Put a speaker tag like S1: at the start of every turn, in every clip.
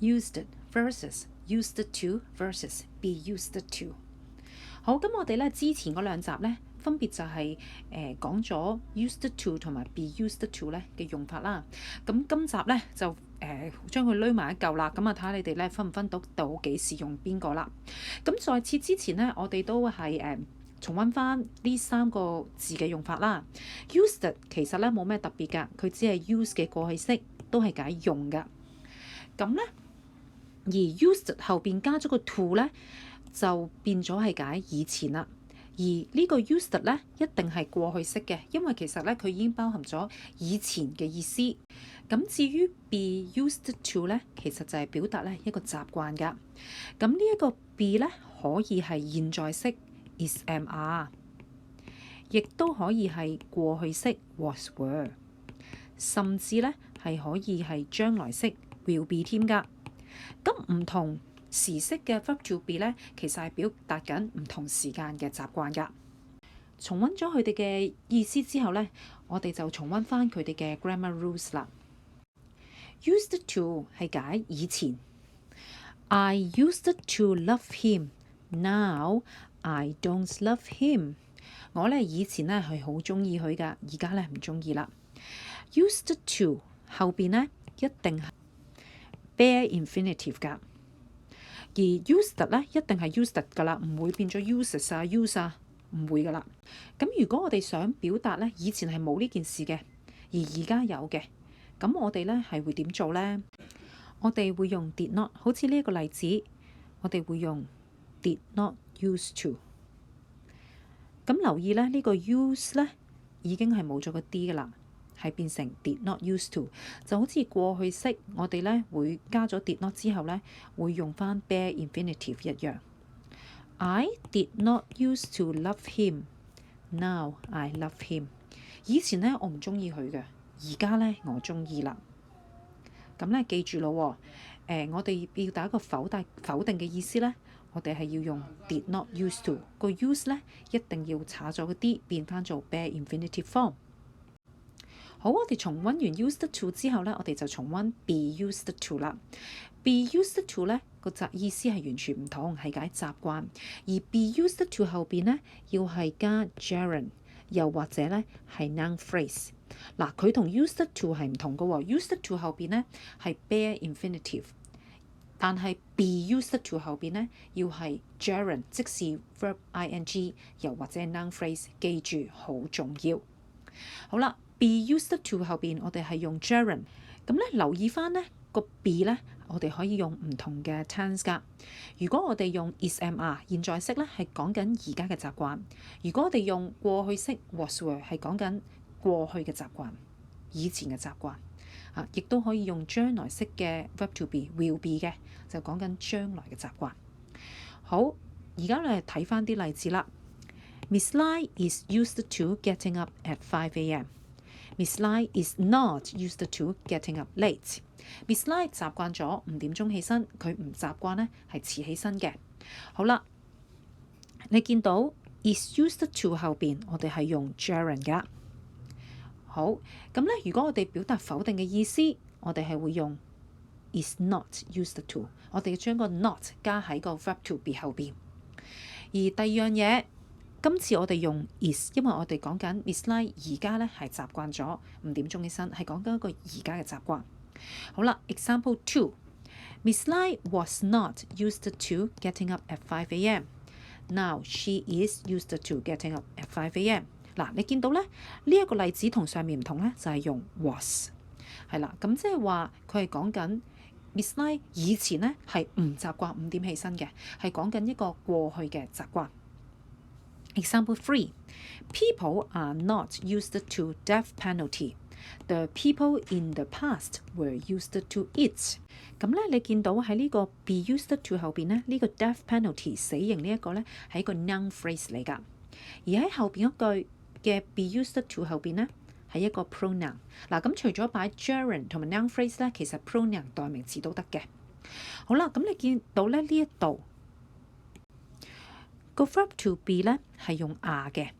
S1: used versus used to versus be used to。好，咁我哋咧之前嗰兩集咧，分別就係講咗 used to 同埋 be used to 咧嘅用法啦。咁今集咧就將佢攣埋一嚿啦。咁啊睇下你哋咧分唔分到幾時用邊個啦。咁在此之前咧，我哋都係重溫翻呢三個字嘅用法啦。used 其實咧冇咩特別㗎，佢只係 use 嘅過去式，都係解用㗎。咁咧而 used 後邊加咗個 to 咧，就變咗係解以前啦。而呢個 used 咧一定係過去式嘅，因為其實咧佢已經包含咗以前嘅意思。咁至於 be used to 咧，其實就係表達咧一個習慣㗎。咁呢一個 be 咧可以係現在式 is am are， 亦都可以係過去式 was were， 甚至咧係可以係將來式 will be 添㗎。咁唔同時式嘅 verb to be 咧，其實係表達緊唔同時間嘅習慣㗎。重溫咗佢哋嘅意思之後咧，我哋就重溫翻佢哋嘅 grammar rules 啦。used to 係解以前。I used to love him, now I don't love him。我咧以前咧係好中意佢㗎，而家咧唔中意啦。used to 後邊咧一定係 bare infinitive 㗎。而 used 咧一定係 used 㗎啦，唔會變咗 uses 啊 use 啊，唔會㗎啦。咁如果我哋想表達咧以前係冇呢件事嘅，而家有嘅，咁我哋咧係會點做咧？我哋會用 did not， 好似呢一個例子，我哋會用 did not used to。咁留意咧呢個 use 咧已經係冇咗個 d 㗎啦。係變成 did not used to， 就好似過去式，我哋咧會加咗 did not 之後咧，會用翻 bare infinitive 一樣。I did not used to love him, now I love him。以前咧我唔中意佢嘅，而家咧我中意啦。咁咧記住咯喎，我哋要打一個否定嘅意思咧，我哋係要用 did not used to， 個 use 咧一定要查咗個 d 變翻做 bare infinitive form。好，我哋重溫完 used to 之後咧，我哋就重溫 be used to 啦。be used to 咧個意思係完全唔同，係解習慣。而 be used to 後邊咧要係加 gerund， 又或者咧係 noun phrase。嗱，佢同 used to 係唔同嘅喎。used to 後邊咧係 bare infinitive， 但係 be used to 後邊咧要係 gerund， 即是 verb ing， 又或者 noun phrase。記住好重要。好啦。be used to 後邊我哋係用 gerund， 咁咧留意翻咧個 be 咧，我哋可以用唔同嘅 tense 㗎。如果我哋用 is am are 現在式咧，係講緊而家嘅習慣；如果我哋用過去式 was were 係講緊過去嘅習慣，以前嘅習慣啊，亦都可以用將來式嘅 verb to be will be 嘅，就講緊將來嘅習慣。好，而家咧睇翻啲例子啦。Miss Lai is used to getting up at 5 a.m.Miss Lai is not used to getting up late. Miss Lai 習慣咗5點鐘起身，佢唔習慣咧係遲起身嘅。好啦，你見到 is used to 後邊，我哋係用 gerund 㗎。好，咁咧，如果我哋表達否定嘅意思，我哋係會用 is not used to。我哋將個 not 加喺個 verb to be 後邊。而第二樣嘢。今次我哋用 is， 因為我哋講緊 Miss Lai 而家咧係習慣咗5點鐘起身，係講緊一個而家嘅習慣。好啦 ，example 2，Miss Lai was not used to getting up at 5 a.m. Now she is used to getting up at 5 a.m. 嗱，你見到咧呢一個例子同上面唔同咧，就係用 was 係啦。咁即係話佢係講緊 Miss Lai 以前咧係唔習慣5點起身嘅，係講緊一個過去嘅習慣。Example 3, people are not used to death penalty. The people in the past were used to it. 咁咧，你見到喺呢個 be used to 後邊咧，呢個 death penalty 死刑呢一個咧係一個 noun phrase 嚟㗎。而喺後邊嗰句嘅 be used to 後邊咧係一個 pronoun。嗱，咁除咗擺 gerund 同埋 noun phrase 咧，其實 pronoun 代名詞都得嘅。好啦，咁你見到咧呢一度。個 verb to be 咧係用 are 嘅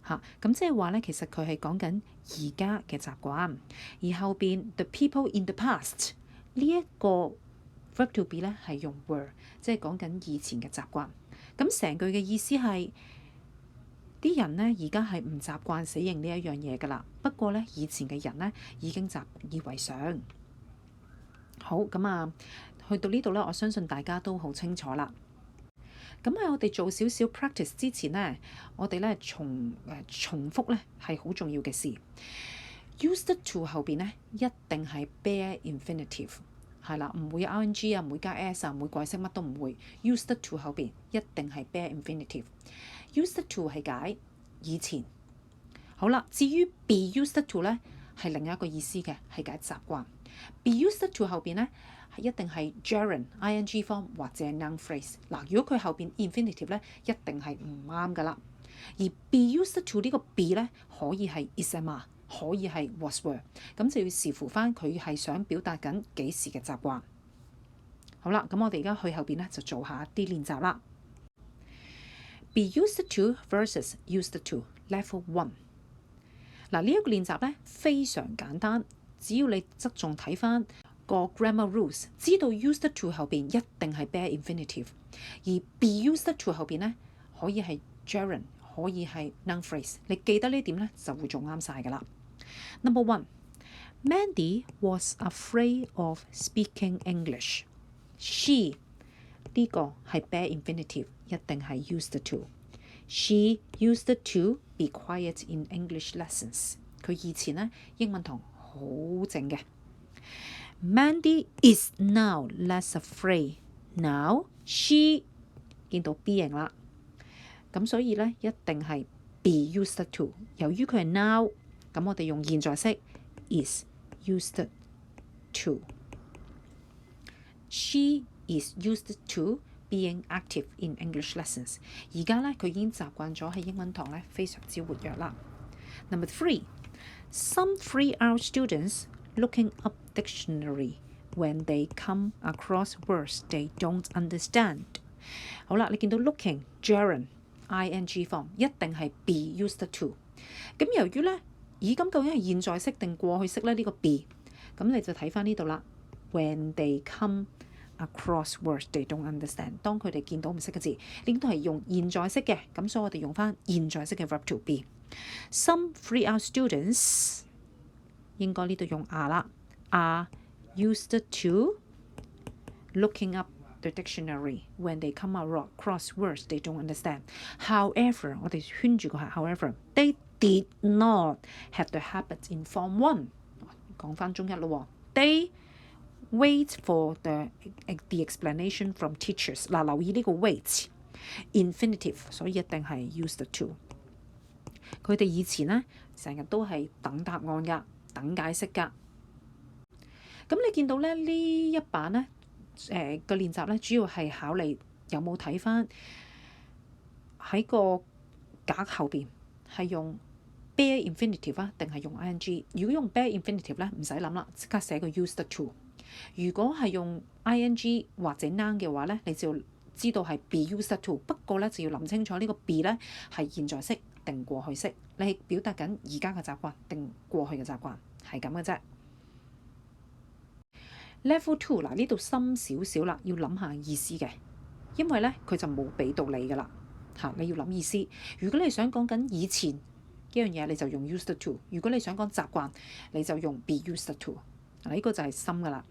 S1: 嚇，咁即係話咧，其實佢係講緊而家嘅習慣，而後邊 the people in the past 呢一個 verb to be 咧係用 were， 即係講緊以前嘅習慣。咁成句嘅意思係啲人咧而家係唔習慣死認呢一樣嘢㗎啦。不過咧以前嘅人咧已經習以為常。好，咁啊，去到呢度咧，我相信大家都好清楚啦。咁喺我哋做少少 practice 之前呢，我哋咧重複咧係好重要嘅事。Used to 後邊咧一定係 bare infinitive， 係啦，唔會 ing 啊，唔會加 s 啊，唔會過去式，乜都唔會。Used to 後邊一定係 bare infinitive。Used to 係解以前。好啦，至於 be used to 咧係另一個意思嘅，係解習慣。be used to 後邊咧一定係 gerund ing form 或者 noun phrase。嗱，如果佢後邊 infinitive 咧，一定係唔啱噶啦。而 be used to 呢個 be 咧，可以係 is am 可以係 was were， 咁就要視乎翻佢係想表達緊幾時嘅習慣。好啦，咁我哋而家去後邊咧就做下啲練習啦。be used to versus used to level 1。嗱，呢一個練習咧非常簡單，只要你側重睇翻個 grammar rules， 知道 used to 後邊一定係 bare infinitive， 而 be used to 後邊咧可以係 gerund， 可以係 noun phrase。你記得呢點咧就會做啱晒㗎啦。Number 1， Mandy was afraid of speaking English。She 呢個係 bare infinitive， 一定係 used to。She used to be quiet in English lessons。佢以前咧英文堂好靜嘅。Mandy is now less afraid. Now she 見到 be 型啦，咁所以咧一定係 be used to。由於佢係 now， 咁我哋用現在式 is used to。She is used to being active in English lessons。而家咧佢已經習慣咗喺英文堂咧非常之活躍啦。Number 3， some 3-hour students looking up dictionary when they come across words they don't understand。 好啦，你見到 looking gerund ing form 一定係 be used to。 咁由於咧咁究竟係現在式定過去式咧？呢個 be， 咁你就睇翻呢度啦。when they come across words they don't understand， 當佢哋見到唔識嘅字，呢都係用現在式嘅，咁所以我哋用翻現在式嘅 verb to be。 Some 3-hour students 應該呢度用 are 啦， are used to looking up the dictionary when they come across words they don't understand。 However， 我哋圈住個係 however， they did not have the habit in form 1。 講翻中一咯喎， they wait for the explanation from teachers。 嗱，留意呢個 wait infinitive， 所以一定係 used to。 佢哋以前咧成日都係等答案㗎，等解釋㗎。咁你見到咧呢一版咧個練習咧，主要係考你有冇睇翻喺個格後邊係用 bare infinitive 啊，定係用 ing？ 如果用 bare infinitive 咧，唔使諗啦，即刻寫個 used to。如果係用 ing 或者 noun 嘅話咧，你就知道係 be used to。不過咧就要諗清楚呢個 be 咧係現在式定過去式，你係表達緊而家嘅習慣定過去嘅習慣，係咁嘅啫。Level 2， 嗱，呢度深少少啦，要諗下意思嘅，因為咧佢就冇俾到你噶啦嚇，你要諗意思。如果你想講緊以前一樣嘢，你就用 used to； 如果你想講習慣，你就用 be used to。嗱，呢個就係深噶啦。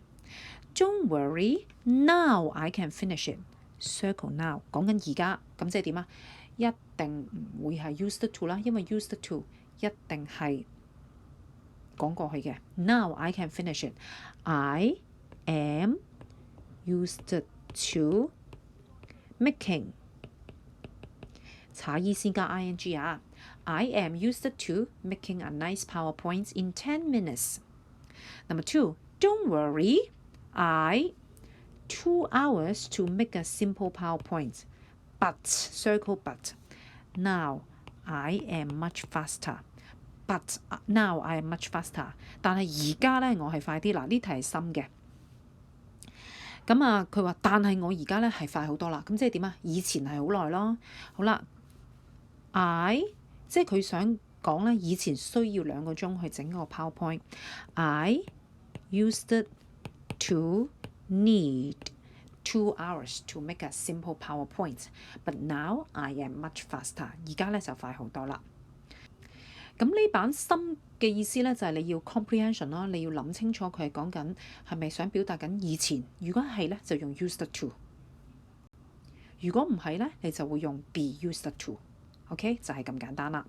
S1: Don't worry, now I can finish it. Circle now， 講緊而家，咁即係點啊？一定唔會係 used to 啦，因為 used to 一定係講過去嘅。Now I can finish it. I am used to making， 查意先加 ing 啊。I am used to making a nice PowerPoint in 10 minutes. Number 2, don't worry, I 2 hours to make a simple PowerPoint. But, circle but, now I am much faster. But now I am much faster. 但係而家咧我係快啲。嗱，呢題係深嘅。咁啊，佢話但係我而家咧係快好多啦。咁即係點啊？以前係好耐咯。好啦 ，I 即係佢想講咧，以前需要2個鐘去整個 PowerPoint。I used to need 2 hours to make a simple PowerPoint, but now I am much faster。而家咧就快好多啦。咁呢版深嘅意思咧就係你要 comprehension 啦，你要諗清楚佢係講緊係咪想表達緊以前。如果係咧，就用 used to；如果唔係咧，你就會用 be used to。OK， 就係咁簡單啦。